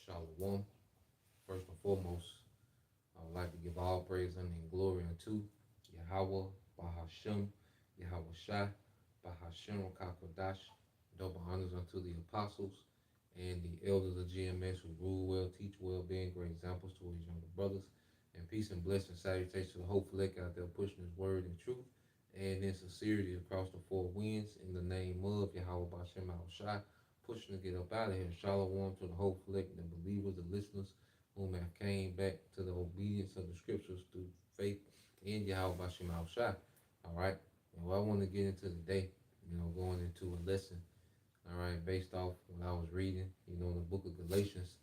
Shalom. First and foremost, I would like to give all praise and glory unto Yahweh, Bahashem, Yahweh Shai, Bahashem, Kakodash. Double honors unto the apostles and the elders of GMS who rule well, teach well, being great examples to his younger brothers. And peace and blessing, salutations to the whole flick out there pushing his word and truth and in sincerity across the four winds in the name of Yahweh Bashem Al Shai, pushing to get up out of here. Shalom to the whole flick, the believers, the listeners whom have came back to the obedience of the scriptures through faith in Yahweh Bashem Al Shai. All right. And what I want to get into today, going into a lesson, all right, based off what I was reading, in the book of Galatians,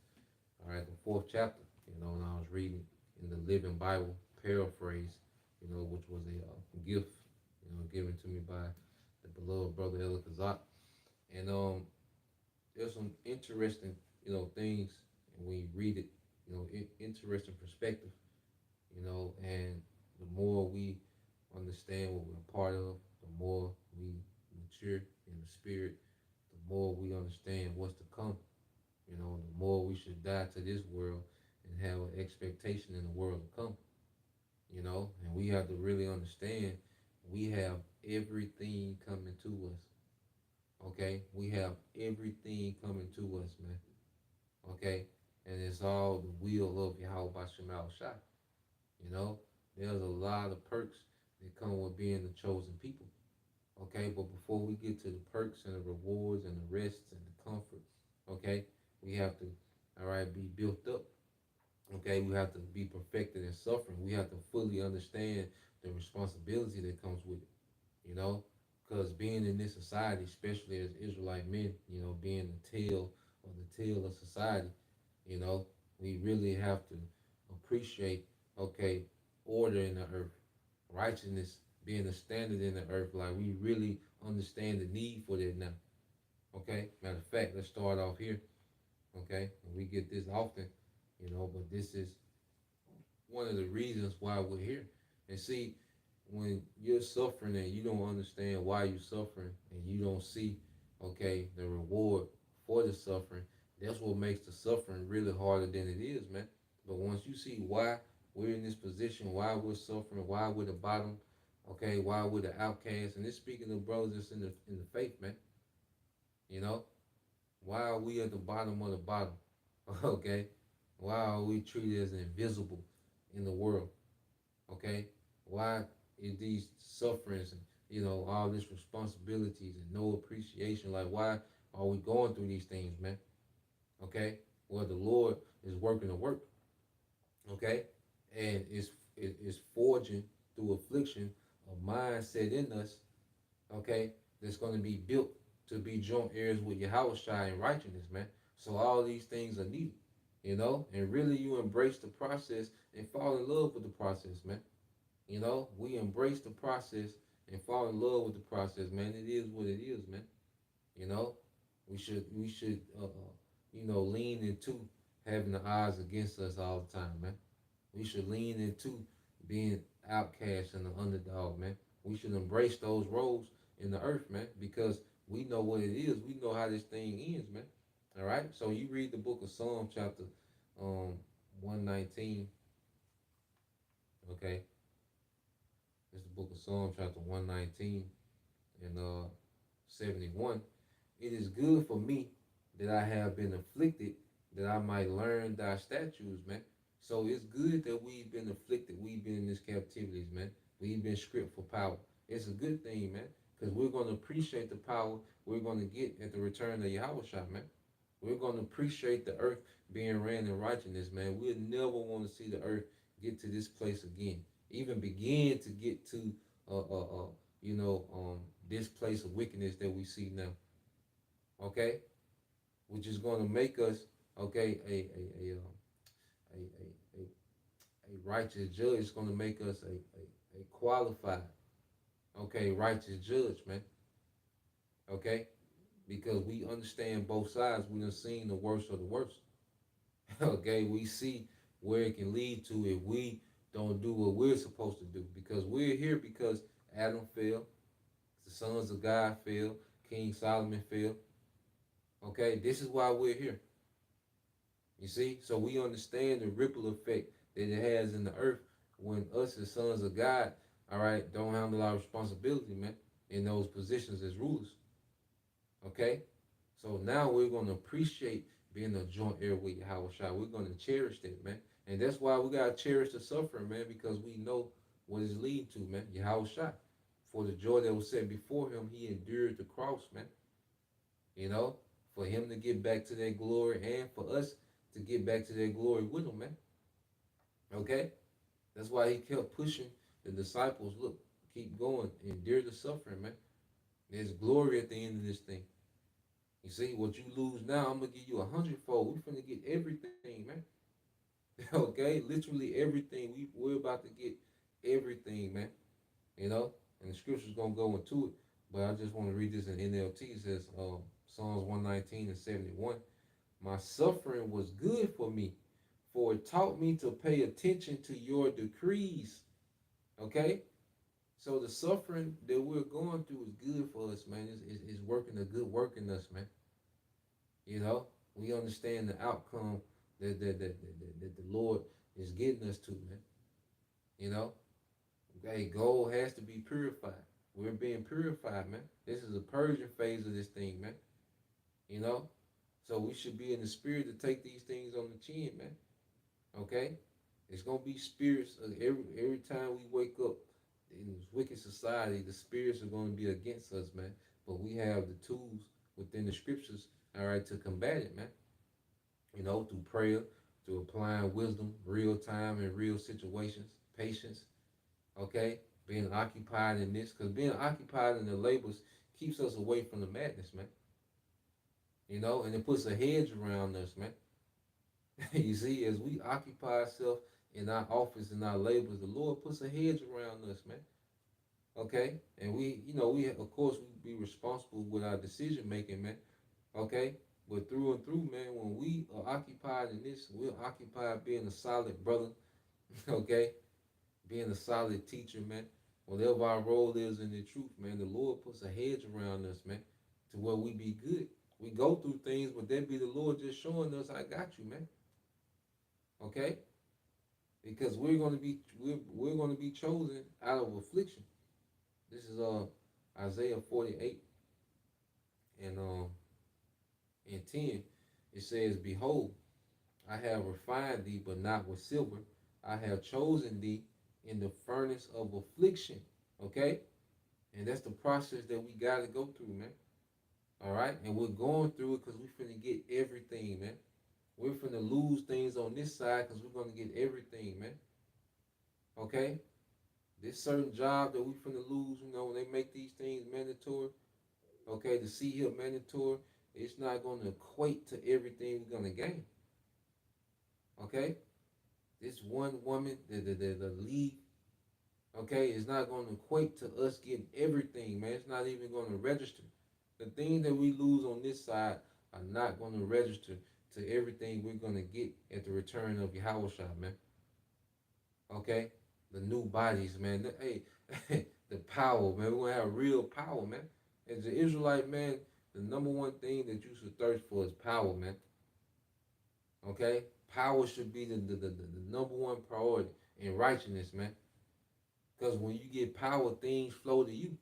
all right, the fourth chapter, and I was reading in the Living Bible paraphrase, which was a gift, given to me by the beloved brother Ella Kazak. And there's some interesting, things, and when you read it, interesting perspective, and the more we understand what we're a part of, the more we mature in the spirit, the more we understand what's to come, the more we should die to this world and have an expectation in the world to come, and we have to really understand we have everything coming to us. Okay, we have everything coming to us, man. Okay, and it's all the will of Yahweh Bashem Al Shai. You know, there's a lot of perks that come with being the chosen people. Okay, but before we get to the perks and the rewards and the rests and the comfort, okay, we have to, all right, be built up. Okay, we have to be perfected in suffering. We have to fully understand the responsibility that comes with it. You know, because being in this society, especially as Israelite men, being the tail or the tail of society, you know, we really have to appreciate, okay, order in the earth, righteousness being a standard in the earth. Like we really understand the need for that now. Okay, matter of fact, let's start off here. Okay, and we get this often, but this is one of the reasons why we're here. And see, when you're suffering and you don't understand why you're suffering and you don't see, okay, the reward for the suffering, that's what makes the suffering really harder than it is, man. But once you see why we're in this position, why we're suffering, why we're the bottom, okay, why we're the outcast, and it's speaking of brothers that's in the faith, man. You know, why are we at the bottom of the bottom? Okay, why are we treated as invisible in the world? Okay, why is these sufferings and all this responsibilities and no appreciation? Like, why are we going through these things, man? Okay, well, the Lord is working the work. Okay, and it's forging through affliction a mindset in us. Okay, that's going to be built to be joint heirs with Yahweh Shai and righteousness, man. So all these things are needed, and really you embrace the process and fall in love with the process, man. We embrace the process and fall in love with the process, man. It is what it is, man. You know, we should lean into having the odds against us all the time, man. We should lean into being outcast and the underdog, man. We should embrace those roles in the earth, man, because we know what it is. We know how this thing ends, man. All right. So you read the book of Psalm chapter 119. Okay. It's the book of Psalm chapter 119 and 71. It is good for me that I have been afflicted, that I might learn thy statutes, man. So it's good that we've been afflicted. We've been in this captivities, man. We've been stripped for power. It's a good thing, man, because we're going to appreciate the power we're going to get at the return of Yahweh Shah, man. We're going to appreciate the earth being ran in righteousness, man. We'll never want to see the earth get to this place again, even begin to get to, this place of wickedness that we see now. Okay, which is going to make us, okay, a righteous judge. It's going to make us a qualified, okay, righteous judge, man. Okay, because we understand both sides. We done seen the worst of the worst. Okay, we see where it can lead to if we don't do what we're supposed to do. Because we're here because Adam fell, the sons of God fell, King Solomon fell. Okay, this is why we're here. You see? So we understand the ripple effect that it has in the earth when us as sons of God, all right, don't handle our responsibility, man, in those positions as rulers. Okay? So now we're gonna appreciate being a joint heir with Yahweh Shai. We're gonna cherish that, man. And that's why we gotta cherish the suffering, man, because we know what it's leading to, man. Yahweh Shai. For the joy that was set before him, he endured the cross, man. You know, for him to get back to that glory and for us to get back to that glory with him, man. Okay? That's why he kept pushing the disciples, look, keep going, endure the suffering, man. There's glory at the end of this thing. You see, what you lose now, I'm gonna give you 100-fold. We're gonna get everything, man. Okay, literally everything. We're about to get everything, man. You know, and the scripture's gonna go into it. But I just want to read this in NLT. It says, Psalms 119 and 71. My suffering was good for me, for it taught me to pay attention to your decrees. Okay, so the suffering that we're going through is good for us, man. It's working a good work in us, man. You know, we understand the outcome that the Lord is getting us to, man. You know, okay, gold has to be purified. We're being purified, man. This is a purging phase of this thing, man. You know, so we should be in the spirit to take these things on the chin, man. Okay, it's gonna be spirits every time we wake up in this wicked society. The spirits are gonna be against us, man. But we have the tools within the scriptures, all right, to combat it, man. You know, through prayer, through applying wisdom, real time in real situations, patience, okay, being occupied in this, because being occupied in the labors keeps us away from the madness, man. You know, and it puts a hedge around us, man. You see, as we occupy ourselves in our office and our labors, the Lord puts a hedge around us, man. Okay, and we, you know, we of course we be responsible with our decision making, man. Okay, but through and through, man, when we are occupied in this, we're occupied being a solid brother. Okay, being a solid teacher, man. Whatever our role is in the truth, man, the Lord puts a hedge around us, man, to where we be good. We go through things, but that be the Lord just showing us, I got you, man. Okay, because we're going to be chosen out of affliction. This is Isaiah 48 and 10. It says, "Behold, I have refined thee, but not with silver. I have chosen thee in the furnace of affliction." Okay, and that's the process that we got to go through, man. All right, and we're going through it because we're finna get everything, man. We're finna lose things on this side because we're gonna get everything, man. Okay, this certain job that we finna lose, you know, when they make these things mandatory, okay, the see here mandatory, it's not gonna equate to everything we're gonna gain. Okay, this one woman, the lead, okay, is not gonna equate to us getting everything, man. It's not even gonna register. The things that we lose on this side are not gonna register to everything we're gonna get at the return of Yahweh Shah, man. Okay, the new bodies, man. Hey, the power, man. We're gonna have real power, man. As an Israelite, man, the number one thing that you should thirst for is power, man. Okay, power should be the number one priority in righteousness, man. Because when you get power, things flow to you.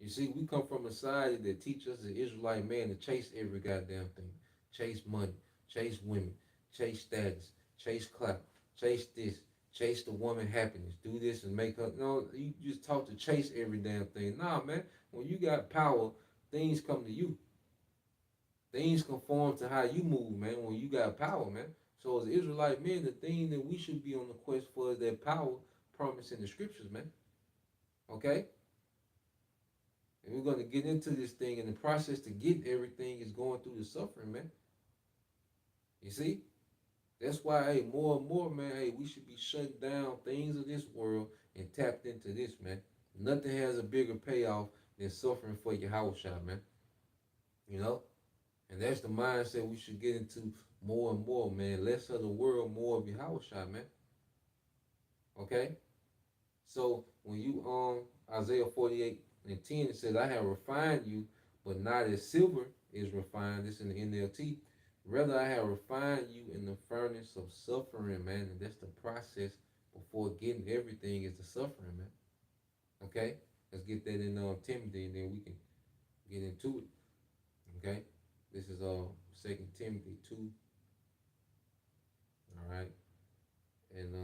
You see, we come from a society that teach us the Israelite man to chase every goddamn thing. Chase money, chase women, chase status, chase clout, chase this, chase the woman happiness, do this and make her. No, you just taught to chase every damn thing. Nah, man, when you got power, things come to you. Things conform to how you move, man, when you got power, man. So as Israelite men, the thing that we should be on the quest for is that power promised in the scriptures, man. Okay? And we're going to get into this thing, and the process to get everything is going through the suffering, man. You see? That's why, hey, more and more, man, hey, we should be shutting down things of this world and tapped into this, man. Nothing has a bigger payoff than suffering for your house shot, man. You know? And that's the mindset we should get into more and more, man. Less of the world, more of your house shot, man. Okay? So when you Isaiah 48 and 10, it says, I have refined you, but not as silver is refined. This in the NLT. Rather, I have refined you in the furnace of suffering, man, and that's the process before getting everything is the suffering, man. Okay? Let's get that in Timothy, and then we can get into it. Okay? This is 2 Timothy 2. All right, and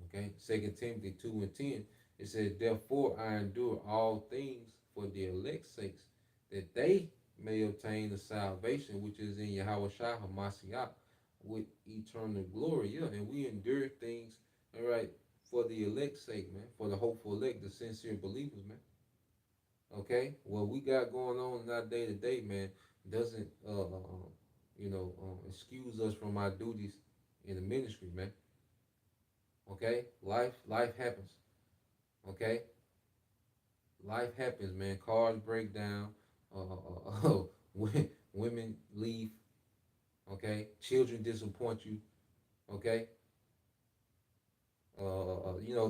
okay, 2 Timothy 2:10. It says, "Therefore I endure all things for the elect's sakes, that they may obtain the salvation which is in Yahweh Shai Hamashiach with eternal glory." Yeah, and we endure things, all right, for the elect's sake, man, for the hopeful elect, the sincere believers, man. Okay, what we got going on in our day to day, man, doesn't excuse us from our duties in the ministry, man. Okay, life happens. Okay, life happens, man. Cars break down. Women leave. Okay, children disappoint you. Okay,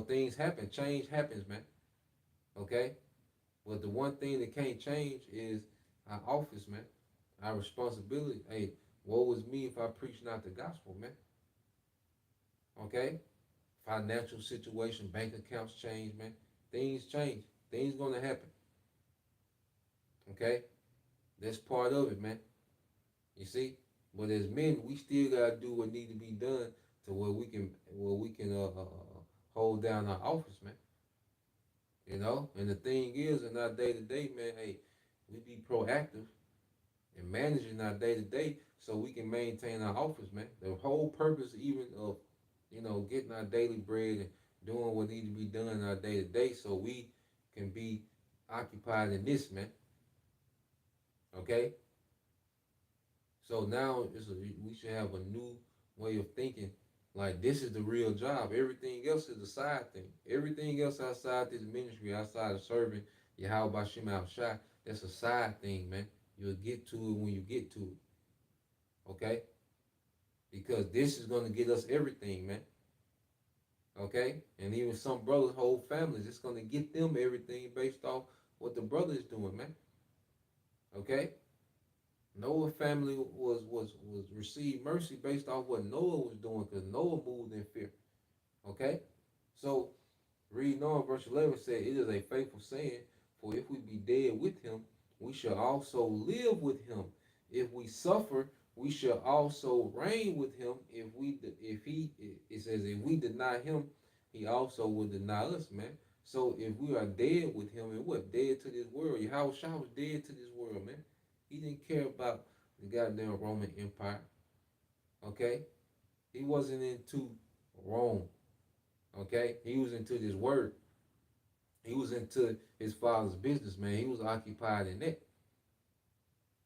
things happen. Change happens, man. Okay, but the one thing that can't change is our office, man. Our responsibility. Hey, woe is me if I preach not the gospel, man. Okay, financial situation, bank accounts change, man. Things change. Things gonna happen. Okay, that's part of it, man. You see, but as men, we still gotta do what need to be done to where we can hold down our office, man. And the thing is, in our day to day, man, hey, we be proactive and managing our day to day so we can maintain our office, man. The whole purpose, even of getting our daily bread and doing what need to be done in our day to day, so we can be occupied in this, man. Okay, so now we should have a new way of thinking. Like, this is the real job. Everything else is a side thing. Everything else outside this ministry, outside of serving Yahweh Bashim Al Shai, that's a side thing, man. You'll get to it when you get to it. Okay? Because this is gonna get us everything, man. Okay? And even some brothers' whole families, it's gonna get them everything based off what the brother is doing, man. Okay? Noah family was received mercy based off what Noah was doing, because Noah moved in fear. Okay? So reading on verse 11 said, "It is a faithful saying, for if we be dead with him, we shall also live with him. If we suffer, we shall also reign with him. It says, if we deny him, he also will deny us, man. So if we are dead with him, and what? Dead to this world. Yahweh Shah was dead to this world, man. He didn't care about the goddamn Roman Empire. Okay? He wasn't into Rome. Okay? He was into this word. He was into his father's business, man. He was occupied in it.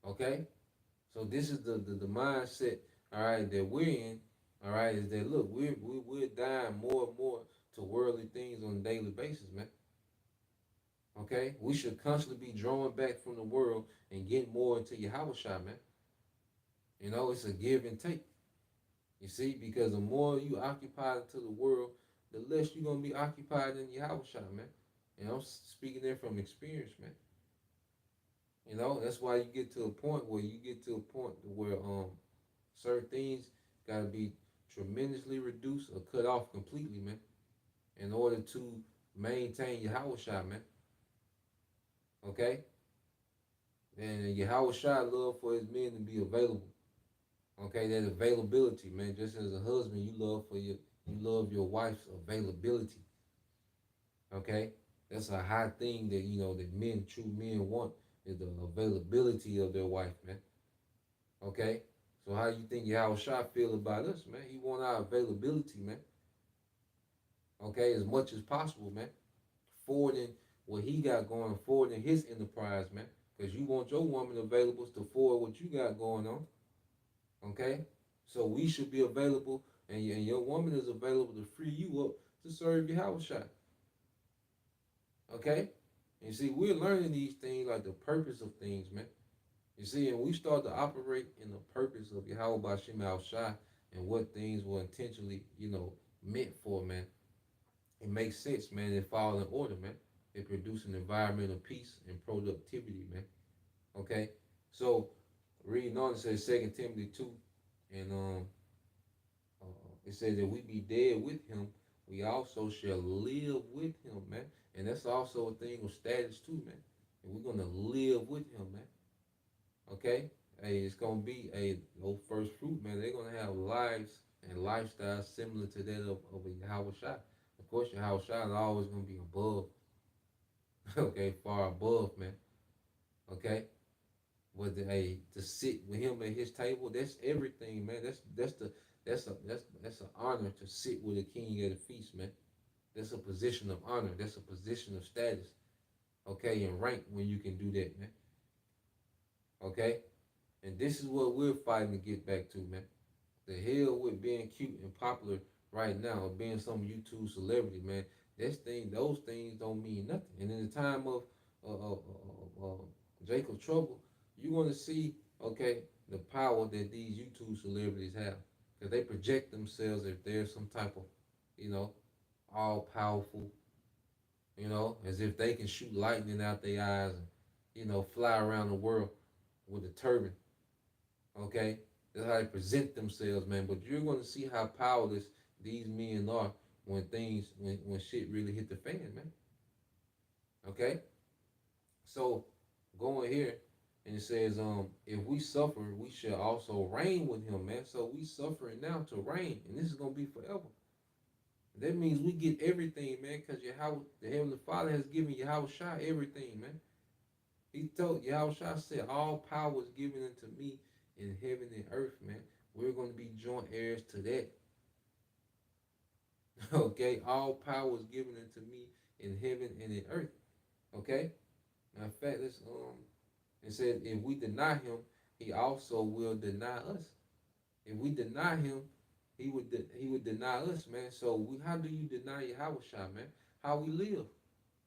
Okay? So this is the mindset, all right, that we're in, all right, is that, look, we're dying more and more to worldly things on a daily basis, man. Okay? We should constantly be drawing back from the world and getting more into Yahweh Shai, man. It's a give and take. You see, because the more you occupy into the world, the less you're gonna be occupied in Yahweh Shai, man. And I'm speaking there from experience, man. That's why you get to a point where certain things gotta be tremendously reduced or cut off completely, man, in order to maintain Yahweh Shai, man. Okay? And Yahweh Shai love for his men to be available. Okay, that availability, man. Just as a husband, you love your wife's availability. Okay? That's a high thing that true men want, is the availability of their wife, man. Okay? So how you think Yahweh Shai feel about us, man? He want our availability, man. Okay, as much as possible, man. Forwarding what he got going, forwarding his enterprise, man. Because you want your woman available to forward what you got going on. Okay? So we should be available, and your woman is available to free you up to serve Yahweh Shai. Okay? And see, we're learning these things, like the purpose of things, man. You see, and we start to operate in the purpose of Yahweh Bashim Al Shai and what things were intentionally, meant for, man. It makes sense, man. It falls in order, man. They produce an environment of peace and productivity, man. Okay, so reading on, it says Second Timothy 2, and it says that we be dead with him, we also shall live with him, man. And that's also a thing of status too, man. And we're gonna live with him, man. Okay? Hey, it's gonna be a those first fruit, man. They're gonna have lives and lifestyles similar to that of a Yahweh Shai. Of course, Yahweh Shai is always gonna be above, okay, far above, man. Okay? But hey, to sit with him at his table, that's everything, man. That's an honor to sit with a king at a feast, man. That's a position of honor. That's a position of status, okay, and rank when you can do that, man. Okay, and this is what we're fighting to get back to, man. The hell with being cute and popular right now, being some YouTube celebrity, man. Those things don't mean nothing. And in the time of Jacob Trouble, you're gonna see, okay, the power that these YouTube celebrities have, because they project themselves if they're some type of, you know, all powerful, as if they can shoot lightning out their eyes and, fly around the world with a turban. Okay? That's how they present themselves, man. But you're gonna see how powerless these men are when shit really hit the fan, man. Okay? So going here and it says, if we suffer, we shall also reign with him, man. So we suffering now to reign, and this is gonna be forever. That means we get everything, man, because the Heavenly Father has given Yahweh Shai everything, man. He told Yahweh Shai said, all power is given unto me in heaven and earth, man. We're going to be joint heirs to that. Okay? All power is given unto me in heaven and in earth. Okay? Now, in fact, it says, if we deny him, he also will deny us. If we deny him, he would deny us, man. So how do you deny Yahweh Shai, man? How we live,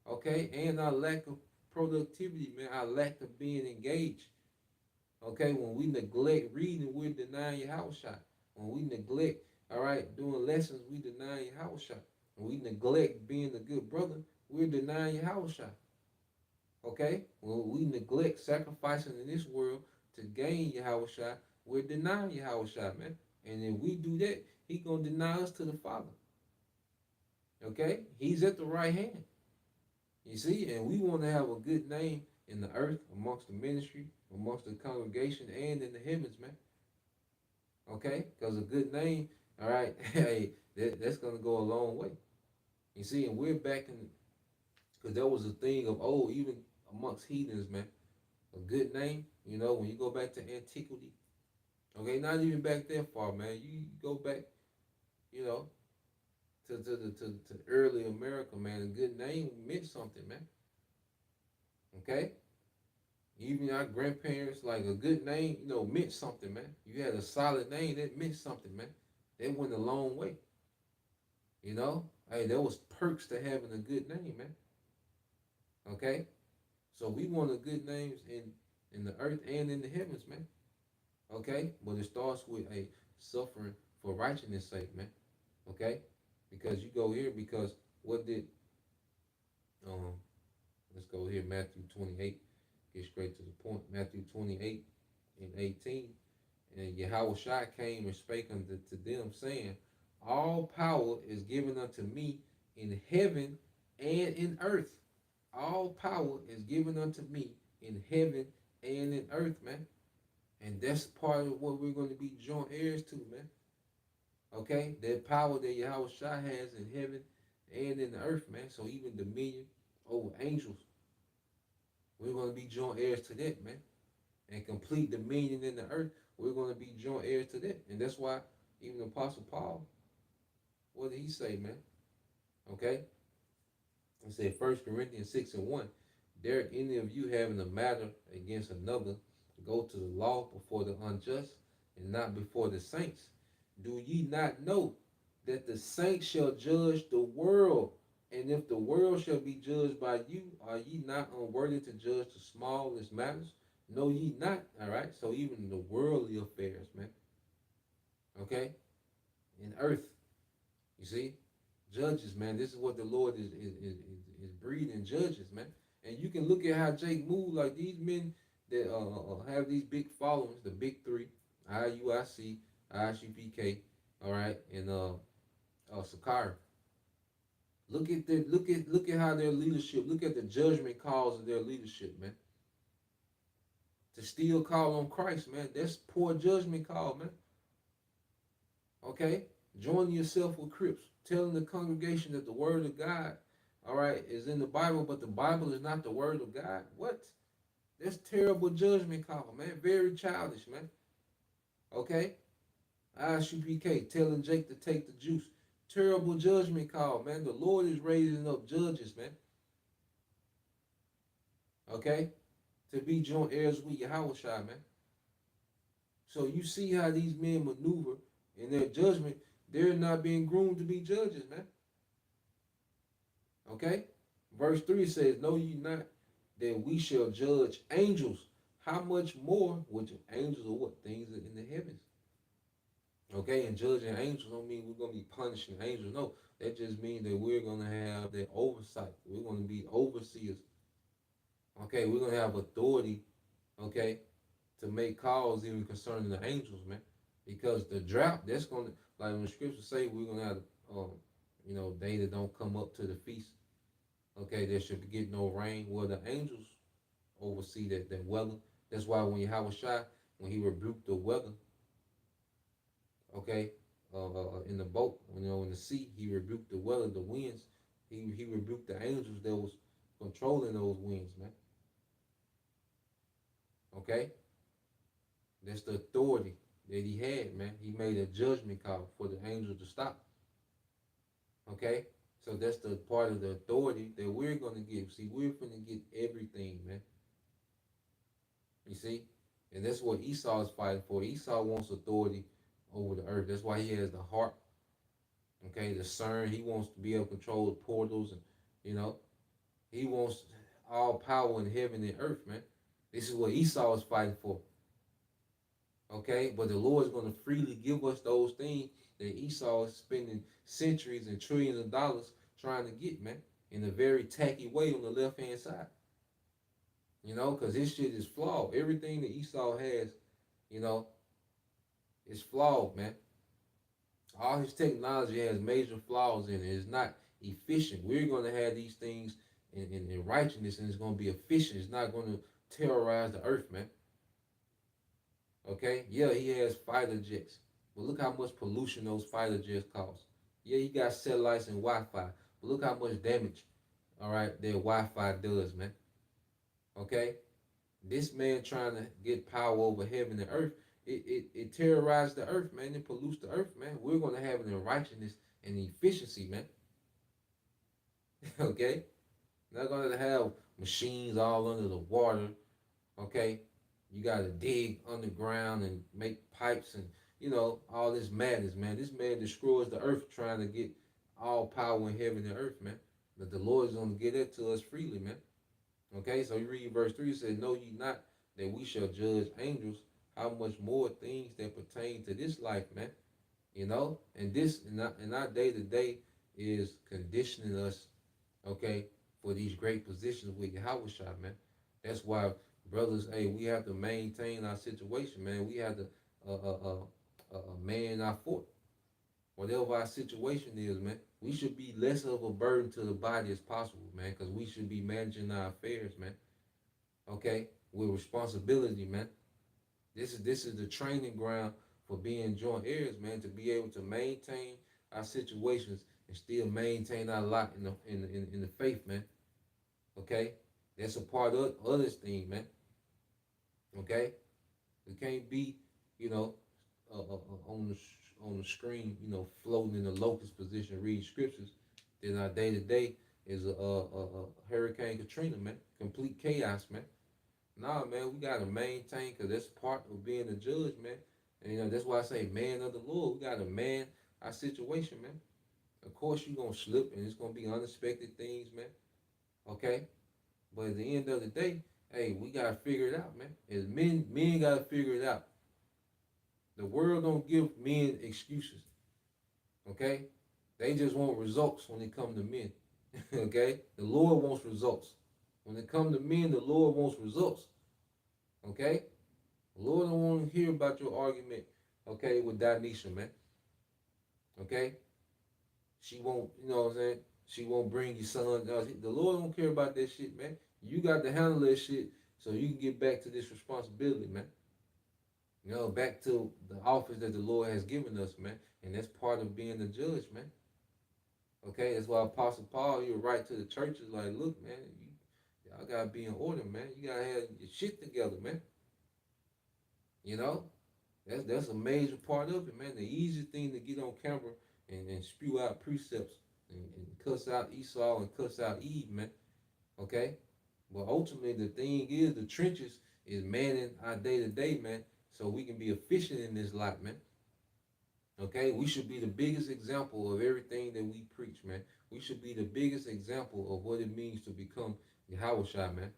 okay? And our lack of productivity, man. Our lack of being engaged, okay? When we neglect reading, we're denying Yahweh Shai. When we neglect, all right, doing lessons, we deny Yahweh Shai. When we neglect being a good brother, we're denying Yahweh Shai. Okay? When we neglect sacrificing in this world to gain Yahweh Shai, we're denying Yahweh Shai, man. And if we do that, he's going to deny us to the Father. Okay? He's at the right hand. You see? And we want to have a good name in the earth, amongst the ministry, amongst the congregation, and in the heavens, man. Okay? Because a good name, all right, hey, that's going to go a long way. You see? And we're back in, because there was a thing of, even amongst heathens, man. A good name, when you go back to antiquity, okay, not even back that far, man. You go back, to early America, man. A good name meant something, man. Okay? Even our grandparents, like a good name, meant something, man. You had a solid name, that meant something, man. That went a long way. Hey, there was perks to having a good name, man. Okay? So we want a good names in the earth and in the heavens, man. Okay? But it starts with a suffering for righteousness' sake, man. Okay? Because you go here, because what did let's go here, Matthew 28, get straight to the point. Matthew 28 and 18. And Yahweh Shai came and spake unto them, saying, all power is given unto me in heaven and in earth. All power is given unto me in heaven and in earth, man. And that's part of what we're going to be joint heirs to, man. Okay? That power that Yahweh Shai has in heaven and in the earth, man. So even dominion over angels, we're going to be joint heirs to that, man. And complete dominion in the earth, we're going to be joint heirs to that. And that's why even Apostle Paul, what did he say, man? Okay? He said 1 Corinthians 6 and 1. Dare any of you having a matter against another, go to the law before the unjust and not before the saints? Do ye not know that the saints shall judge the world? And if the world shall be judged by you, are ye not unworthy to judge the smallest matters? Know ye not? All right. So even the worldly affairs, man. Okay. In earth, you see, judges, man. This is what the Lord is breeding judges, man. And you can look at how Jake moved, like these men that have these big followings, the big three, IUIC, ISUPK, all right, and Sakari. Look at how their leadership, look at the judgment calls of their leadership, man. To still call on Christ, man, that's poor judgment call, man. Okay? Join yourself with Crips, telling the congregation that the word of God, all right, is in the Bible, but the Bible is not the word of God. What? That's terrible judgment call, man. Very childish, man. Okay? ISUPK telling Jake to take the juice. Terrible judgment call, man. The Lord is raising up judges, man. Okay? To be joint heirs with Yahweh Shai, man. So you see how these men maneuver in their judgment. They're not being groomed to be judges, man. Okay? Verse 3 says, know ye not that we shall judge angels? How much more which angels or what? Things in the heavens. Okay, and judging angels don't mean we're going to be punishing angels. No, that just means that we're going to have that oversight. We're going to be overseers. Okay, we're going to have authority, okay, to make calls even concerning the angels, man. Because the drought, that's going to, like when the scriptures say, we're going to have, they that don't come up to the feast. Okay, there should get no rain. Well, the angels oversee that weather. That's why when Yahweh Shai, when he rebuked the weather, okay, in the boat, in the sea, he rebuked the weather, the winds. He rebuked the angels that was controlling those winds, man. Okay, that's the authority that he had, man. He made a judgment call for the angels to stop. Okay, so that's the part of the authority that we're gonna give. See, we're gonna get everything, man. You see, and that's what Esau is fighting for. Esau wants authority over the earth. That's why he has the heart. Okay, the CERN. He wants to be able to control the portals, and he wants all power in heaven and earth, man. This is what Esau is fighting for. Okay, but the Lord is going to freely give us those things that Esau is spending centuries and trillions of dollars trying to get, man, in a very tacky way on the left hand side. Because his shit is flawed. Everything that Esau has, is flawed, man. All his technology has major flaws in it. It's not efficient. We're going to have these things in righteousness, and it's going to be efficient. It's not going to terrorize the earth, man. Okay? Yeah, he has fighter jets. But look how much pollution those fighter jets cause. Yeah, he got satellites and Wi-Fi. But look how much damage, all right, their Wi-Fi does, man. Okay? This man trying to get power over heaven and earth, it terrorizes the earth, man. It pollutes the earth, man. We're going to have it in righteousness and efficiency, man. Okay? Not going to have machines all under the water, okay? You got to dig underground and make pipes and, all this madness, man. This man destroys the earth trying to get all power in heaven and earth, man. But the Lord is going to give that to us freely, man. Okay, so you read verse 3, it says, know ye not that we shall judge angels, how much more things that pertain to this life, man. And this, in our day-to-day is conditioning us, okay, for these great positions with Yahweh Shai, man. That's why, brothers, hey, we have to maintain our situation, man. We have to man our fort. Whatever our situation is, man, we should be less of a burden to the body as possible, man, because we should be managing our affairs, man. Okay, with responsibility, man. This is the training ground for being joint heirs, man, to be able to maintain our situations and still maintain our lot in the faith, man. Okay, that's a part of this thing, man. Okay, we can't be, on the screen, floating in the locust position, read scriptures. Then our day to day is a Hurricane Katrina, man. Complete chaos, man. Nah, man, we gotta maintain, cause that's part of being a judge, man. And that's why I say, man of the Lord. We gotta man our situation, man. Of course, you're gonna slip, and it's gonna be unexpected things, man. Okay, but at the end of the day, hey, we gotta figure it out, man. As men gotta figure it out. The world don't give men excuses. Okay? They just want results when it comes to men. Okay? The Lord wants results. When it comes to men, the Lord wants results. Okay? The Lord don't want to hear about your argument, okay, with Dionysia, man. Okay? She won't, you know what I'm saying? She won't bring you son. The Lord don't care about that shit, man. You got to handle that shit so you can get back to this responsibility, man. You know, back to the office that the Lord has given us, man. And that's part of being the judge, man. Okay, that's why Apostle Paul, he would write to the churches like, look, man, y'all gotta be in order, man. You gotta have your shit together, man. You know, that's a major part of it, man. The easiest thing to get on camera and spew out precepts and cuss out Esau and cuss out Eve, man. Okay, but ultimately the thing is the trenches is manning our day to day, man, so we can be efficient in this life, man. Okay, we should be the biggest example of everything that we preach, man. We should be the biggest example of what it means to become Yahweh, man.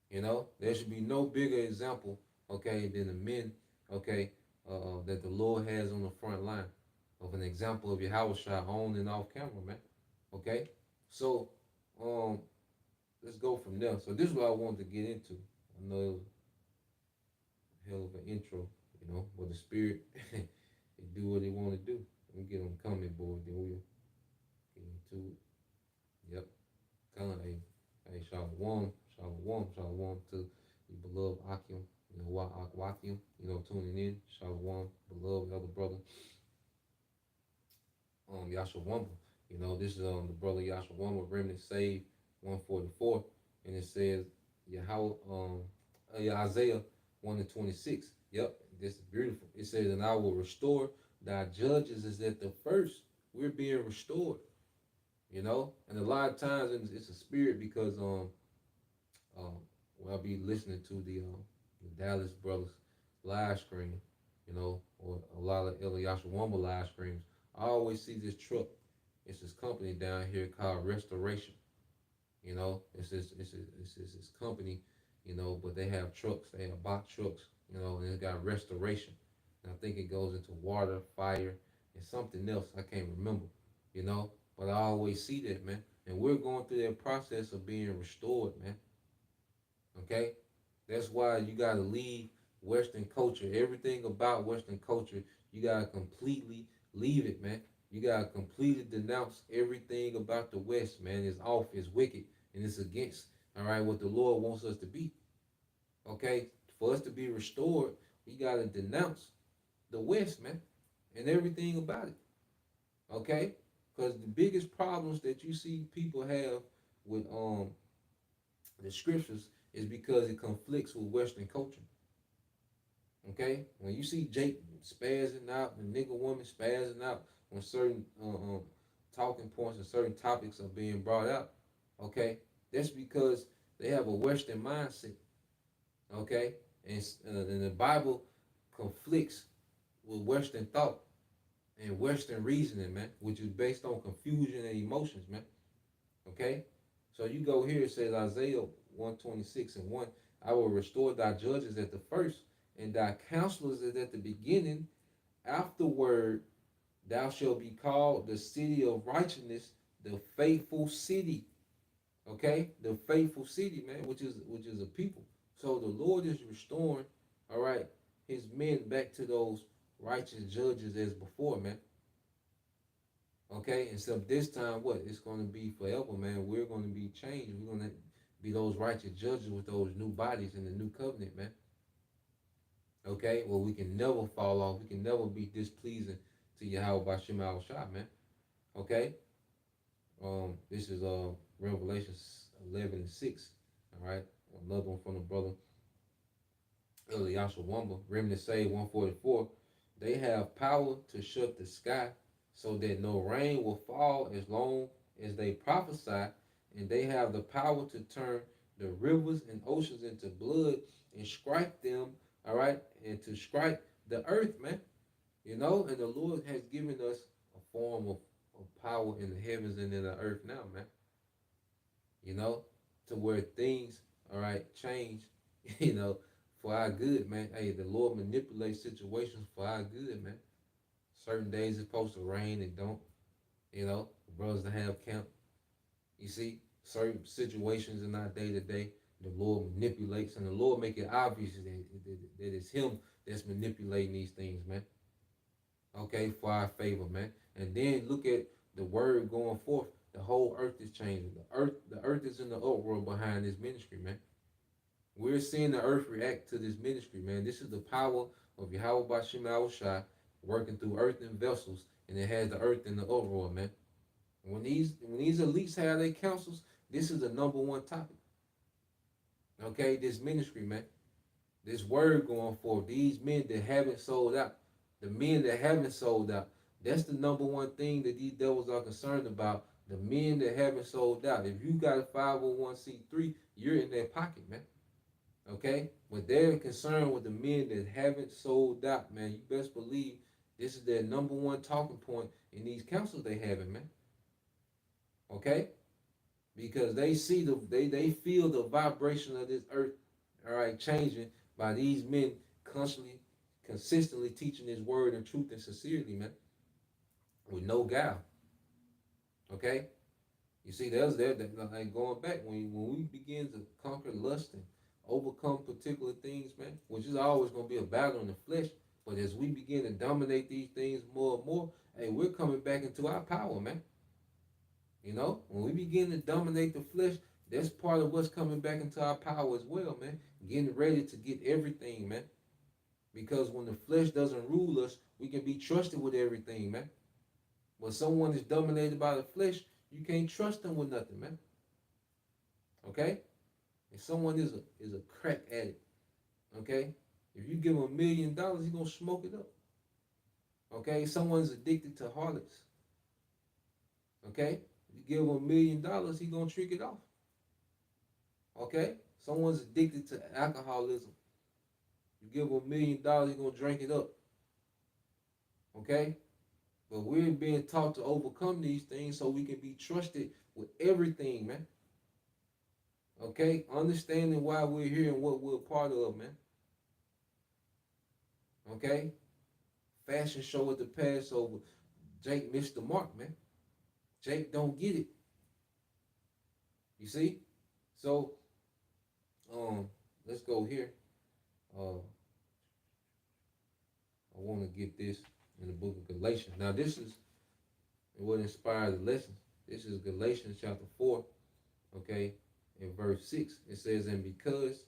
You know, there should be no bigger example, okay, than the men, okay, that the Lord has on the front line of an example of Yahweh on and off camera, man. Okay, so um, let's go from there. So this is what I wanted to get into. I know it was a hell of an intro, you know, but the spirit, it do what it want to do. We get on the comment board, then we'll get into it. Yep, Con, hey, shalom to your beloved Akim, you know, Wakim, you know, tuning in. Shalom, beloved elder brother, Yashawamba. You know, this is the brother Yashawamba, Remnant Save 144, and it says Yahweh, Isaiah 1 and 26. Yep, this is beautiful. It says, and I will restore thy judges is at the first. We're being restored, you know, and a lot of times it's a spirit because um, when I be listening to the Dallas Brothers live stream, you know, or a lot of Eliasha Wamba live streams, I always see this truck. It's this company down here called Restoration. You know, it's this company, you know, but they have trucks. They have box trucks, you know, and it's got Restoration. And I think it goes into water, fire, and something else I can't remember, you know. But I always see that, man. And we're going through that process of being restored, man. Okay, that's why you gotta leave Western culture. Everything about Western culture, you gotta completely leave it, man. You gotta completely denounce everything about the West, man. It's off, it's wicked, and it's against, all right, what the Lord wants us to be. Okay, for us to be restored, we gotta denounce the West, man, and everything about it. Okay, because the biggest problems that you see people have with the scriptures is because it conflicts with Western culture. Okay, when you see Jake spazzing out, the nigga woman spazzing out when certain talking points and certain topics are being brought out, okay, that's because they have a Western mindset. Okay, and the Bible conflicts with Western thought and Western reasoning, man, which is based on confusion and emotions, man. Okay, so you go here, it says Isaiah 126 and 1, I will restore thy judges at the first, and thy counselors is at the beginning. Afterward, thou shalt be called the city of righteousness, the faithful city. Okay, the faithful city, man, which is a people. So the Lord is restoring, all right, his men back to those righteous judges as before, man. Okay, except this time, what? It's going to be forever, man. We're going to be changed. We're going to be those righteous judges with those new bodies in the new covenant, man. Okay, well, we can never fall off. We can never be displeasing to Yahweh by Shema Shah, man. Okay, this is Revelation 11 and 6. All right, another one from the brother Eliasha Wamba, Remnant Say 144. They have power to shut the sky so that no rain will fall as long as they prophesy, and they have the power to turn the rivers and oceans into blood and strike them, all right, and to strike the earth, man. You know, and the Lord has given us a form of power in the heavens and in the earth now, man. You know, to where things, all right, change, you know, for our good, man. Hey, the Lord manipulates situations for our good, man. Certain days it's supposed to rain and don't, you know, brothers that have camp. You see, certain situations in our day to day, the Lord manipulates, and the Lord make it obvious that it's Him that's manipulating these things, man. Okay, for our favor, man. And then look at the word going forth. The whole earth is changing. The earth is in the uproar behind this ministry, man. We're seeing the earth react to this ministry, man. This is the power of Yahweh Bashim Shai working through earthen vessels, and it has the earth in the uproar, man. When these elites have their councils, this is the number one topic. Okay, this ministry, man. This word going forth. These men that haven't sold out, the men that haven't sold out. That's the number one thing that these devils are concerned about. The men that haven't sold out. If you got a 501c3, you're in their pocket, man. Okay? But they're concerned with the men that haven't sold out, man. You best believe this is their number one talking point in these councils they having, man. Okay? Because they see they feel the vibration of this earth, all right, changing by these men constantly, consistently teaching His word and truth and sincerely, man, with no guile. Okay, you see, there's that like going back when we begin to conquer lust and overcome particular things, man, which is always going to be a battle in the flesh. But as we begin to dominate these things more and more, hey, we're coming back into our power, man. You know, when we begin to dominate the flesh, that's part of what's coming back into our power as well, man. Getting ready to get everything, man. Because when the flesh doesn't rule us, we can be trusted with everything, man. When someone is dominated by the flesh, you can't trust them with nothing, man. Okay? If someone is a crack addict, okay? If you give him $1,000,000, he's gonna smoke it up. Okay? Someone's addicted to harlots. Okay? You give him $1,000,000, he's gonna trick it off. Okay? Someone's addicted to alcoholism. You give him $1,000,000, he's gonna drink it up. Okay? But we're being taught to overcome these things so we can be trusted with everything, man. Okay? Understanding why we're here and what we're a part of, man. Okay? Fashion show at the Passover. Jake missed the mark, man. Jake don't get it. You see? So, let's go here. I want to get this in the book of Galatians. Now, this is what inspired the lesson. This is Galatians chapter 4, okay, in verse 6. It says, "And because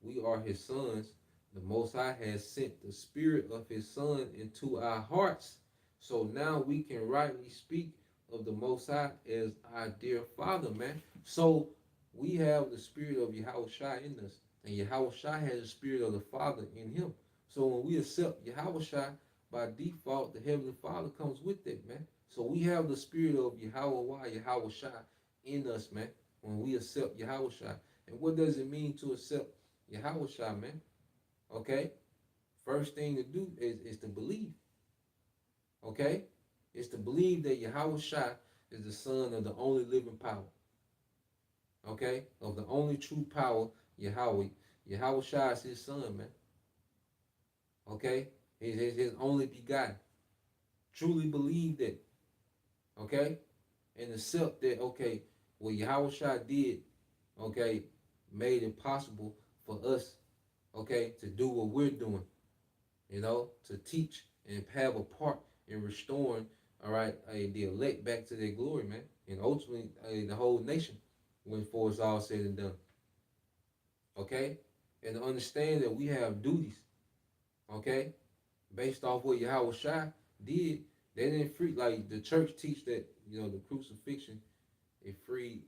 we are His sons, the Most High has sent the Spirit of His Son into our hearts. So now we can rightly speak of the Most High as our dear Father," man. So we have the Spirit of Yahweh Shai in us. And Yahweh Shai has the Spirit of the Father in Him. So when we accept Yahweh Shai, by default, the Heavenly Father comes with it, man. So we have the Spirit of Yahweh Yahweh Shai in us, man, when we accept Yahweh Shai. And what does it mean to accept Yahweh Shai, man? Okay? First thing to do is to believe. Okay? It's to believe that Yahweh Shai is the Son of the only living power. Okay? Of the only true power, Yahweh. Yahweh Shai is His Son, man. Okay? He's His only begotten. Truly believe that. Okay? And accept that, okay, what Yahweh Shai did, okay, made it possible for us, okay, to do what we're doing. You know, to teach and have a part in restoring, all right, the elect back to their glory, man. And ultimately, the whole nation when for it's all said and done. Okay? And to understand that we have duties, okay, based off what Yahweh Shai did. They didn't free, like the church teach that, you know, the crucifixion, it freed,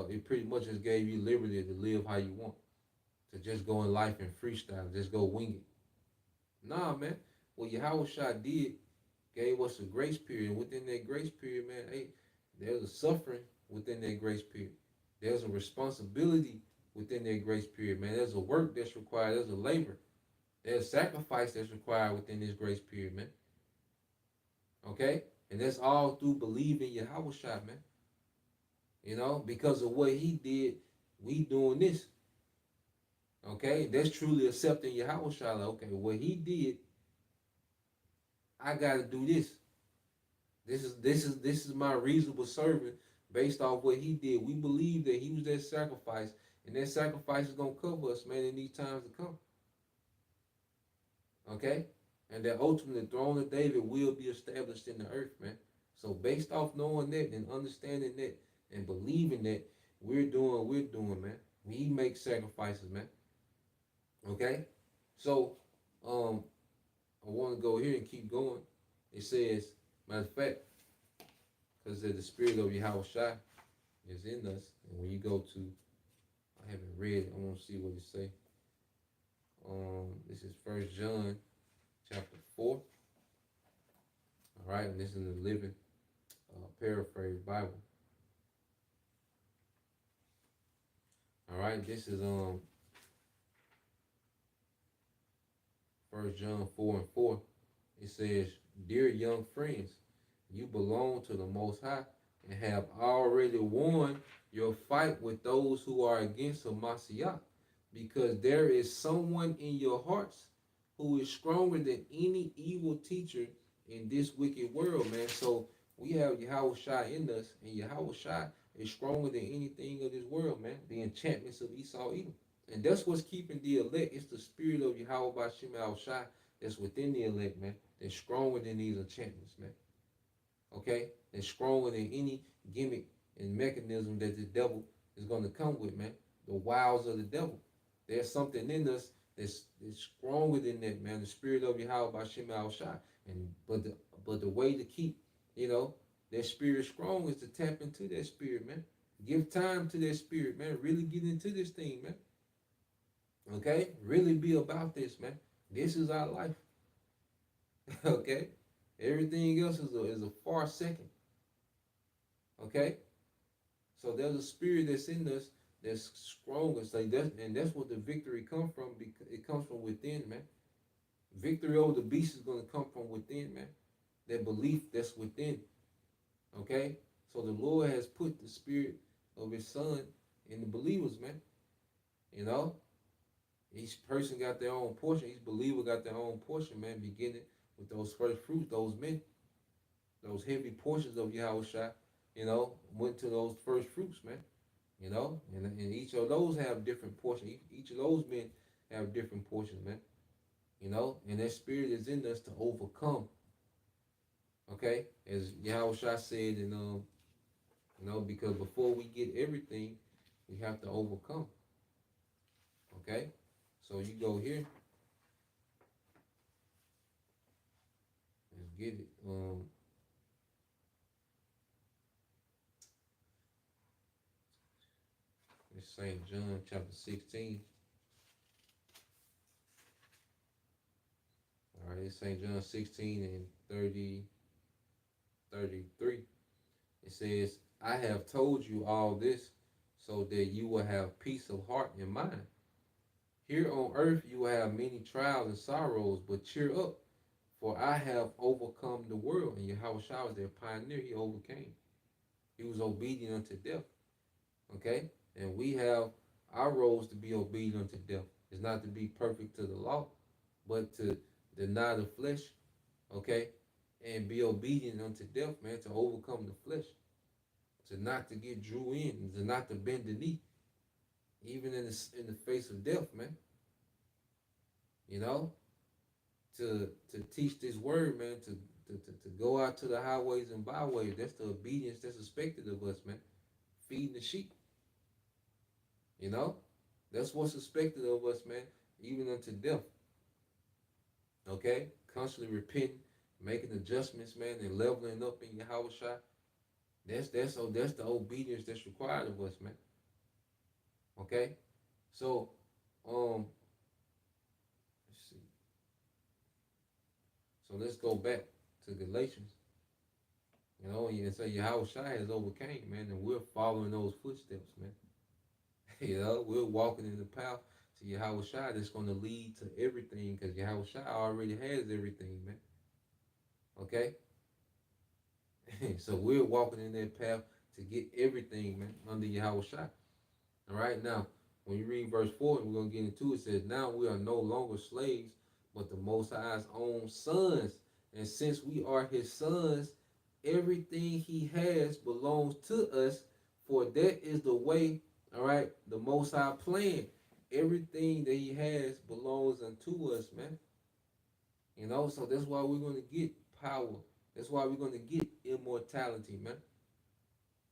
it pretty much just gave you liberty to live how you want, to just go in life and freestyle, just go wing it. Nah, man. What Yahweh Shai did gave us a grace period. And within that grace period, man, hey, there's a suffering within that grace period. There's a responsibility within that grace period, man. There's a work that's required. There's a labor. There's sacrifice that's required within this grace period, man. Okay? And that's all through believing Yahweh Shai, man. You know, because of what He did, we doing this. Okay? That's truly accepting Yahweh Shai. Like, okay, what He did, I gotta do this. This is my reasonable servant Based off what he did, we believe that he was that sacrifice, and that sacrifice is gonna cover us, man, in these times to come. Okay? And that ultimately the throne of David will be established in the earth, man. So based off knowing that and understanding that and believing that, we're doing what we're doing, man. We make sacrifices, man. Okay? So I want to go here and keep going. It says, matter of fact, because the spirit of Yahweh Shai is in us. And when you go to, I haven't read it, I want to see what it say. This is First John chapter 4. All right, and this is the Living Paraphrase Bible. All right, this is First John 4:4. It says, "Dear young friends, you belong to the Most High and have already won your fight with those who are against Hamashiach, because there is someone in your hearts who is stronger than any evil teacher in this wicked world, man." So we have Yahweh Shai in us, and Yahweh Shai is stronger than anything of this world, man. The enchantments of Esau Edom. And that's what's keeping the elect. It's the spirit of Yahweh Bashim Al Shai that's within the elect, man. They're stronger than these enchantments, man. Okay? They're stronger than any gimmick and mechanism that the devil is going to come with, man. The wiles of the devil. There's something in us that's stronger than that, man. The spirit of Yahweh Bashim Al Shai. And but the way to keep, that spirit strong is to tap into that spirit, man. Give time to that spirit, man. Really get into this thing, man. Okay? Really be about this, man. This is our life. Okay? Everything else is a far second. Okay? So there's a spirit that's in us that's stronger. And that's what the victory comes from, because it comes from within, man. Victory over the beast is going to come from within, man. That belief that's within. Okay? So the Lord has put the spirit of his son in the believers, man. Each person got their own portion. Each believer got their own portion, man, beginning with those first fruits, those men, those heavy portions of Yahweh Shai, went to those first fruits, man. And each of those have different portions. Each of those men have different portions, man. And that spirit is in us to overcome. Okay? As Yahweh Shai said, and because before we get everything, we have to overcome. Okay? So you go here. Let's get it. It's St. John chapter 16. All right, it's St. John 16 and 33. It says, "I have told you all this so that you will have peace of heart and mind. Here on earth you will have many trials and sorrows, but cheer up, for I have overcome the world." And Yahweh Shai was their pioneer. He overcame. He was obedient unto death. Okay? And we have our roles to be obedient unto death. It's not to be perfect to the law, but to deny the flesh, okay? And be obedient unto death, man, to overcome the flesh. To not to get drew in, to not to bend the knee, even in the face of death, man. To teach this word, man, to go out to the highways and byways. That's the obedience that's expected of us, man. Feeding the sheep. That's what's expected of us, man, even unto death. Okay? Constantly repenting, making adjustments, man, and leveling up in Yahweh Shai. That's the obedience that's required of us, man. Okay? So, let's see. So let's go back to Galatians. And say Yahweh Shai has overcame, man, and we're following those footsteps, man. We're walking in the path to Yahweh Shai that's going to lead to everything, because Yahweh Shai already has everything, man. Okay? So we're walking in that path to get everything, man, under Yahweh Shai. All right? Now, when you read verse 4, and we're going to get into it, it says, "Now we are no longer slaves, but the Most High's own sons. And since we are his sons, Everything he has belongs to us, for that is the way, all right, the Most High plan. Everything that he has belongs unto us, man. So that's why we're going to get power. That's why we're going to get immortality, man.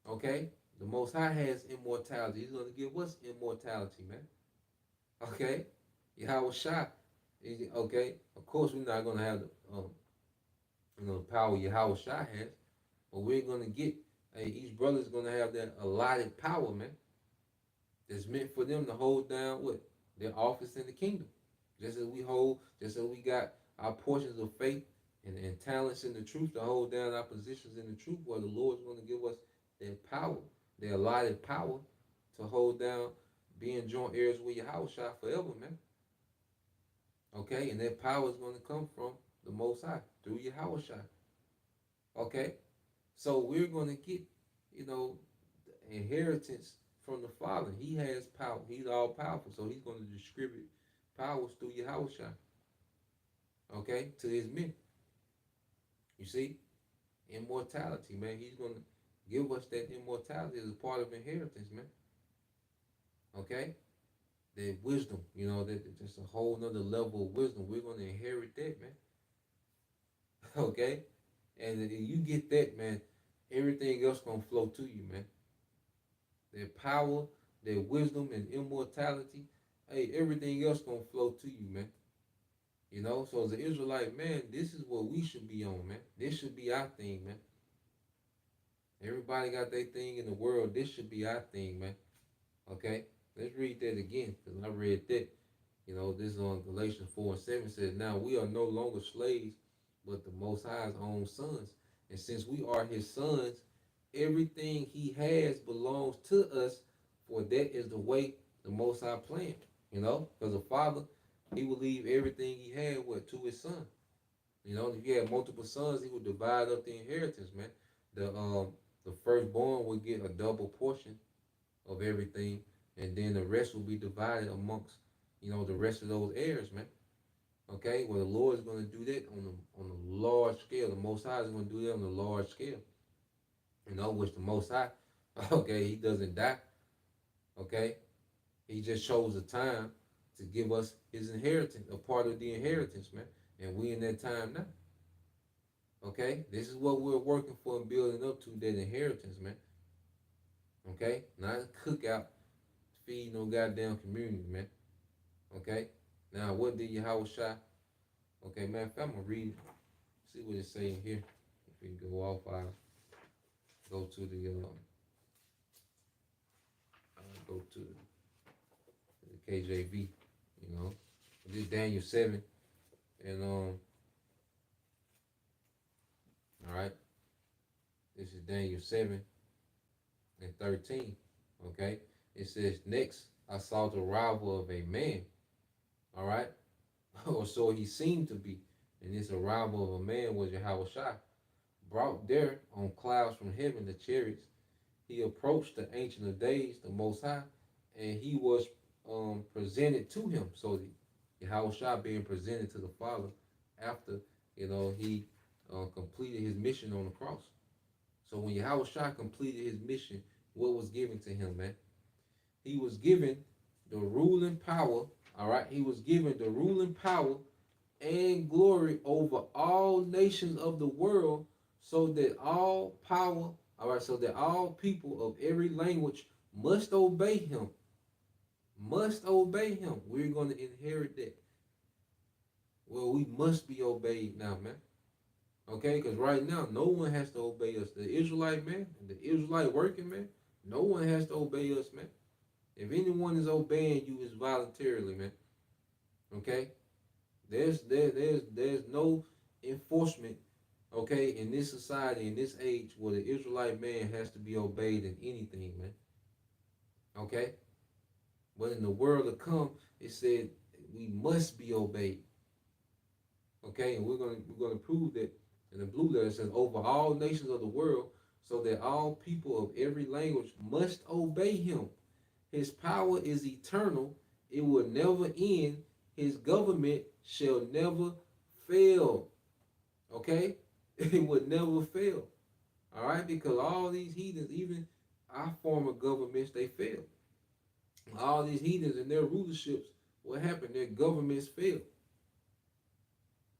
Okay? The Most High has immortality. He's going to give us immortality, man. Okay? Yahweh Shah. Okay? Of course, we're not going to have the power Yahweh Shah has, but we're going to get, each brother's going to have that allotted power, man. That's meant for them to hold down what? Their office in the kingdom. Just as we got our portions of faith and talents in the truth to hold down our positions in the truth, where the Lord's going to give us that power, their allotted power to hold down being joint heirs with Yahweh Shah forever, man. Okay, and that power is going to come from the Most High through Yahweh Shah. Okay, so we're going to get, inheritance from the Father. He has power. He's all powerful, so he's going to distribute powers through Yahweh Shah. Okay, to his men. You see, immortality, man. He's going to give us that immortality as a part of inheritance, man. Okay, that wisdom, that just a whole nother level of wisdom. We're going to inherit that, man. Okay, and if you get that, man, everything else gonna flow to you, man. Their power, their wisdom, and immortality. Hey, everything else gonna flow to you, man. So as an Israelite, man, this is what we should be on, man. This should be our thing, man. Everybody got their thing in the world. This should be our thing, man. Okay? Let's read that again, because I read that. This is on Galatians 4:7 says, now we are no longer slaves, but the Most High's own sons. And since we are his sons, everything he has belongs to us, for that is the way the Most High planned. Because the Father, he will leave everything he had to his son. If he had multiple sons, he would divide up the inheritance, man. The firstborn would get a double portion of everything, and then the rest will be divided amongst, the rest of those heirs, man. Okay, well, the Lord is going to do that on a large scale. The Most High is going to do that on a large scale. Which the Most High, okay, he doesn't die. Okay, he just chose a time to give us his inheritance, a part of the inheritance, man. And we in that time now. Okay, this is what we're working for and building up to, that inheritance, man. Okay, not a cookout, feed no goddamn community, man. Okay, now what did Yahweh Shah? Okay, man, if I'm gonna read it, see what it's saying here. If we go off, I'll go to the KJV. This is Daniel 7, and all right, this is Daniel 7:13. Okay, it says, next I saw the arrival of a man. All right, or so he seemed to be. And this arrival of a man was Yahweh Shah, brought there on clouds from heaven, the chariots. He approached the Ancient of Days, the Most High, and he was presented to him. So Yahweh Shah being presented to the Father after, he completed his mission on the cross. So when Yahweh Shah completed his mission, what was given to him, man? He was given the ruling power, all right? He was given the ruling power and glory over all nations of the world, so that all power, all right, so that all people of every language must obey him. Must obey him. We're going to inherit that. Well, we must be obeyed now, man. Okay, because right now, no one has to obey us. The Israelite man, the Israelite working man, no one has to obey us, man. If anyone is obeying you, it's voluntarily, man. Okay? There's no enforcement, okay, in this society, in this age, where the Israelite man has to be obeyed in anything, man. Okay? But in the world to come, it said we must be obeyed. Okay, and we're gonna prove that in the blue letter. It says over all nations of the world, so that all people of every language must obey him. His power is eternal; it will never end. His government shall never fail. Okay, it would never fail. All right, because all these heathens, even our former governments, they failed. All these heathens and their rulerships, what happened? Their governments failed.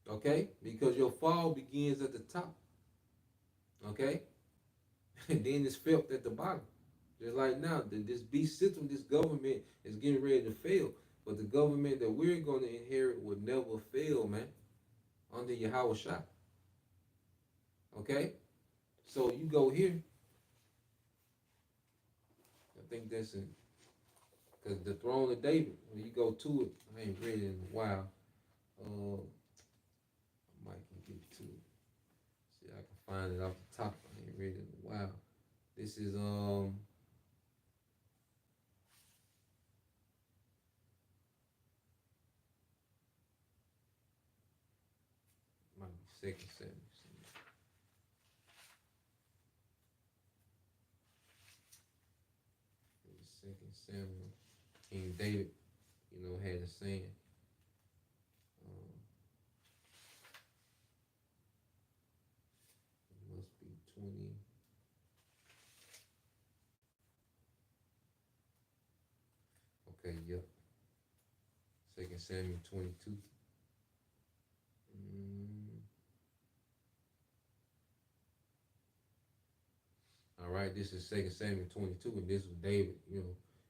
Okay, because your fall begins at the top. Okay, and then it's felt at the bottom. Just like now, this beast system, this government is getting ready to fail. But the government that we're going to inherit will never fail, man, under Yahweh Shah. Okay? So you go here. I think that's in, because the throne of David, when you go to it, I ain't read it in a while. I might can get to it. See, I can find it off the top. I ain't read it in a while. This is, might be second Samuel. Second Samuel. King David, had a saying. It must be 20. Okay, yep. Second Samuel 22. All right, this is Second Samuel 22, and this was David.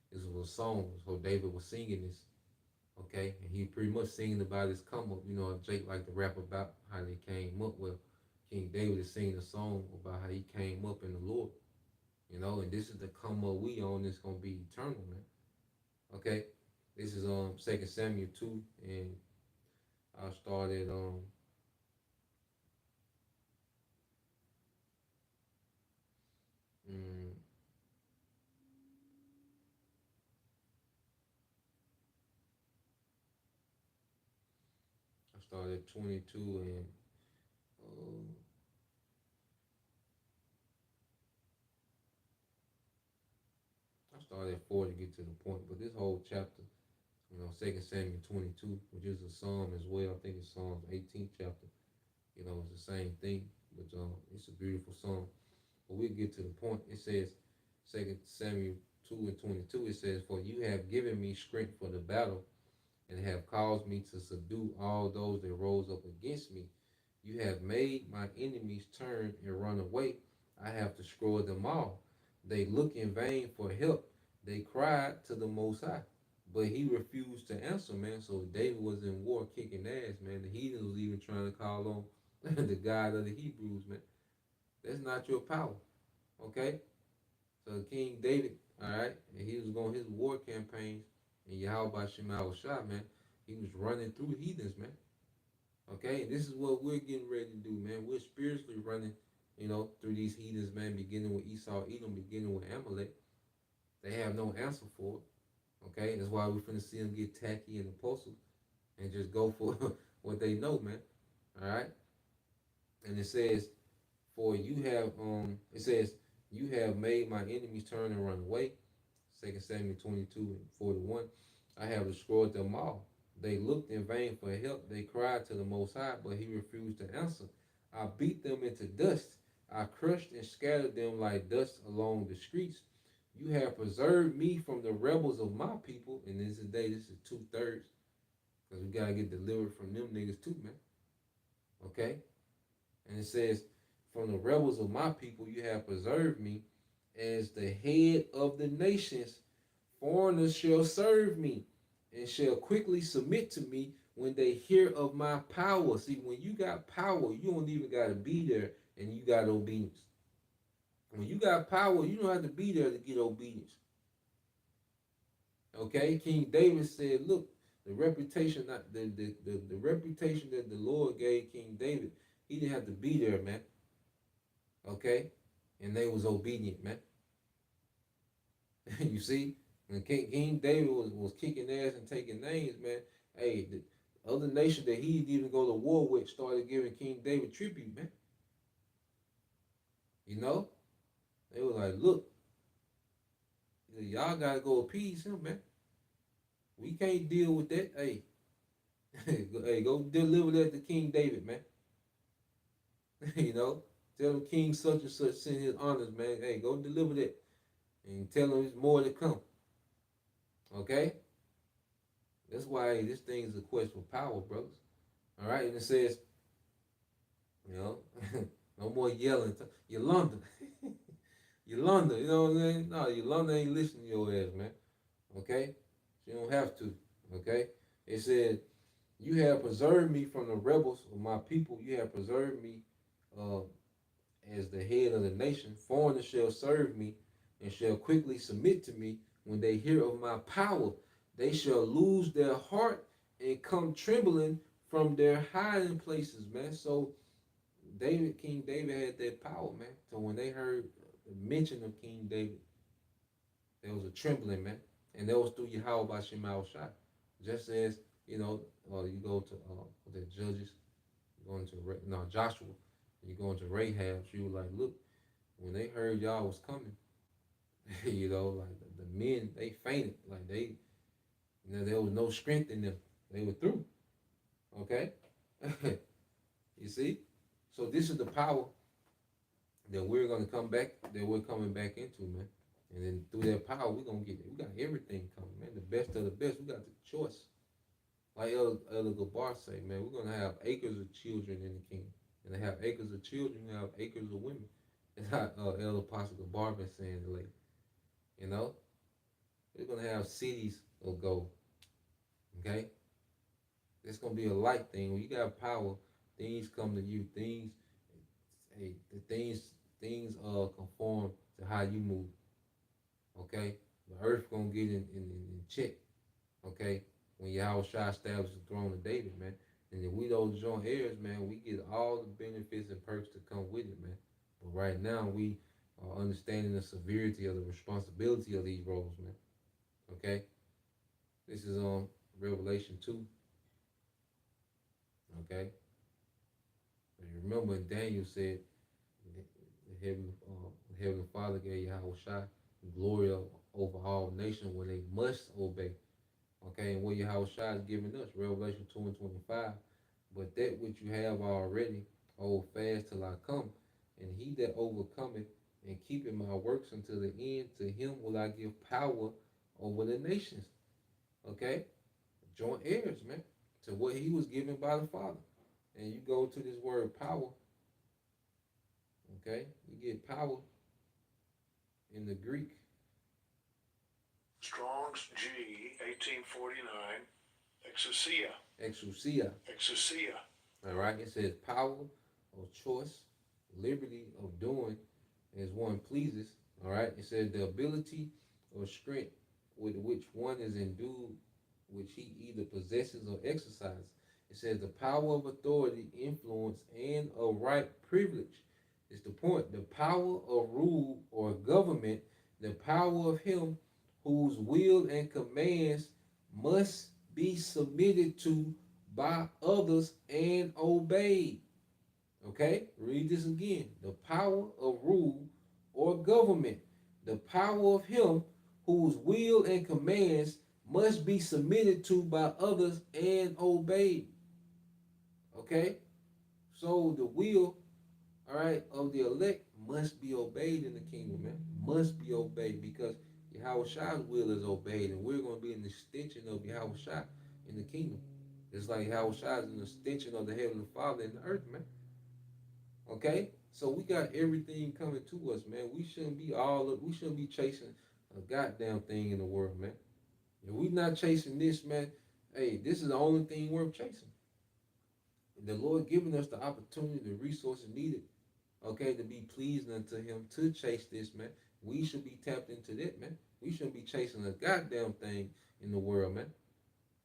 This was a song. So David was singing this. Okay, and he pretty much singing about his come up. Jake liked to rap about how they came up. Well, King David is singing a song about how he came up in the Lord. And this is the come up we on. It's gonna be eternal, man. Okay, this is Second Samuel 2, and I started mm, I started 22, and uh, I started at 4 to get to the point. But this whole chapter, Second Samuel 22, which is a psalm as well. I think it's Psalms 18th chapter. It's the same thing, but it's a beautiful psalm. But we'll get to the point. It says, Second Samuel 2 and 22, it says, "For you have given me strength for the battle, and have caused me to subdue all those that rose up against me. You have made my enemies turn and run away. I have destroyed them all. They look in vain for help. They cried to the Most High, but he refused to answer, man." So David was in war kicking ass, man. The heathens was even trying to call on the God of the Hebrews, man. That's not your power, okay? So King David, all right, and he was going his war campaigns, and Yahweh Shema Shah, man, he was running through heathens, man. Okay, and this is what we're getting ready to do, man. We're spiritually running, through these heathens, man, beginning with Esau, Edom, beginning with Amalek. They have no answer for it. Okay, that's why we're finna see them get tacky and impulsive and just go for what they know, man. All right, and it says, "For you have it says, you have made my enemies turn and run away." Second Samuel 22 and 41. "I have destroyed them all. They looked in vain for help. They cried to the Most High, but he refused to answer. I beat them into dust. I crushed and scattered them like dust along the streets. You have preserved me from the rebels of my people." And this is day, this is 2/3. Because we gotta get delivered from them niggas too, man. Okay? And it says, "From the rebels of my people you have preserved me. As the head of the nations, foreigners shall serve me, and shall quickly submit to me when they hear of my power." See, when you got power, you don't even got to be there, and you got obedience. When you got power, you don't have to be there to get obedience. Okay, King David said, "Look, the reputation, not the reputation that the Lord gave King David, he didn't have to be there, man. Okay, and they was obedient, man." You see, when King David was kicking ass and taking names, man. Hey, the other nation that he didn't even go to war with started giving King David tribute, man. You know, they were like, "Look, y'all gotta go appease him, man. We can't deal with that. Hey, hey, go deliver that to King David, man." You know, Tell them King such and such send his honors, man. Hey, go deliver that. And tell them it's more to come. Okay? That's why this thing is a quest for power, brothers. All right? And it says, you know, no more yelling. Yolanda. Yolanda, you know what I'm saying? No, Yolanda ain't listening to your ass, man. Okay? She don't have to. Okay? It said, you have preserved me from the rebels of my people. You have preserved me uh, as the head of the nation. Foreigners shall serve me and shall quickly submit to me. When they hear of my power, they shall lose their heart and come trembling from their hiding places, man. So King David had that power, man. So when they heard the mention of King David, there was a trembling, man. And that was through Yahweh by Shema Shai. Just as, you go to the Judges, you go into Joshua, you go into Rahab, she was like, look, when they heard y'all was coming, like the men, they fainted. Like there was no strength in them. They were through. Okay? You see? So this is the power that we're gonna come back, that we're coming back into, man. And then through that power, we got everything coming, man. The best of the best. We got the choice. Like Elder Gabar say, man, we're gonna have acres of children in the kingdom. And they have acres of children, you have acres of women. That's how Elder Apostle Gabar been saying it lately. You know? We're gonna have cities of gold. Okay? It's gonna be a light thing. When you got power, things come to you. Things conform to how you move. Okay? The earth gonna get in check. Okay? When Yahweh Shai established the throne of David, man. And then we those joint heirs, man, we get all the benefits and perks that come with it, man. But right now we are understanding the severity of the responsibility of these roles, man. Okay? This is on Revelation 2. Okay? And you remember Daniel said the Heavenly Father gave Yahweh Shai glory over all nations when they must obey. Okay, and what Yahweh Shai is giving us, Revelation 2 and 25. But that which you have already, hold fast till I come. And he that overcometh and keepeth my works until the end, to him will I give power over the nations. Okay? Joint heirs, man, to what he was given by the Father. And you go to this word power, okay? You get power in the Greek. Strong's G, 1849, exousia. Exousia. Exousia. All right, it says power or choice, liberty of doing as one pleases. All right, it says the ability or strength with which one is endued, which he either possesses or exercises. It says the power of authority, influence, and a right privilege. It's the point. The power of rule or government, the power of him whose will and commands must be submitted to by others and obeyed. Okay, read this again. The power of rule or government, the power of him whose will and commands must be submitted to by others and obeyed. Okay, so the will, all right, of the elect must be obeyed in the kingdom, man. Must be obeyed because Yahweh Shai's will is obeyed, and we're going to be an extension of Yahweh Shai in the kingdom. It's like Yahweh Shai is an extension of the Heavenly Father in the earth, man. Okay? So we got everything coming to us, man. We shouldn't be chasing a goddamn thing in the world, man. If we not chasing this, man, hey, this is the only thing worth chasing. The Lord giving us the opportunity, the resources needed, okay, to be pleasing unto him, to chase this, man. We should be tapped into that, man. We shouldn't be chasing a goddamn thing in the world, man.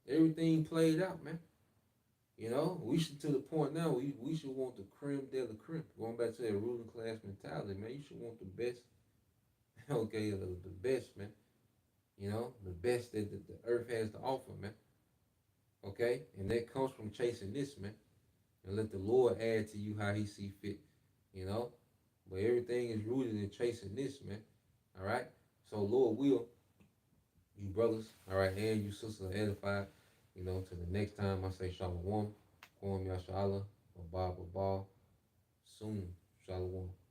Everything played out, man. We should, to the point now, we should want the creme de la creme. Going back to that ruling class mentality, man. You should want the best, okay, the best, man. The best that the earth has to offer, man. Okay? And that comes from chasing this, man. And let the Lord add to you how he see fit, But everything is rooted in chasing this, man. All right? So, Lord will, you brothers, all right, and you sisters edified, to the next time I say Shalom, Kwam Yashala, Abba, soon. Shalom.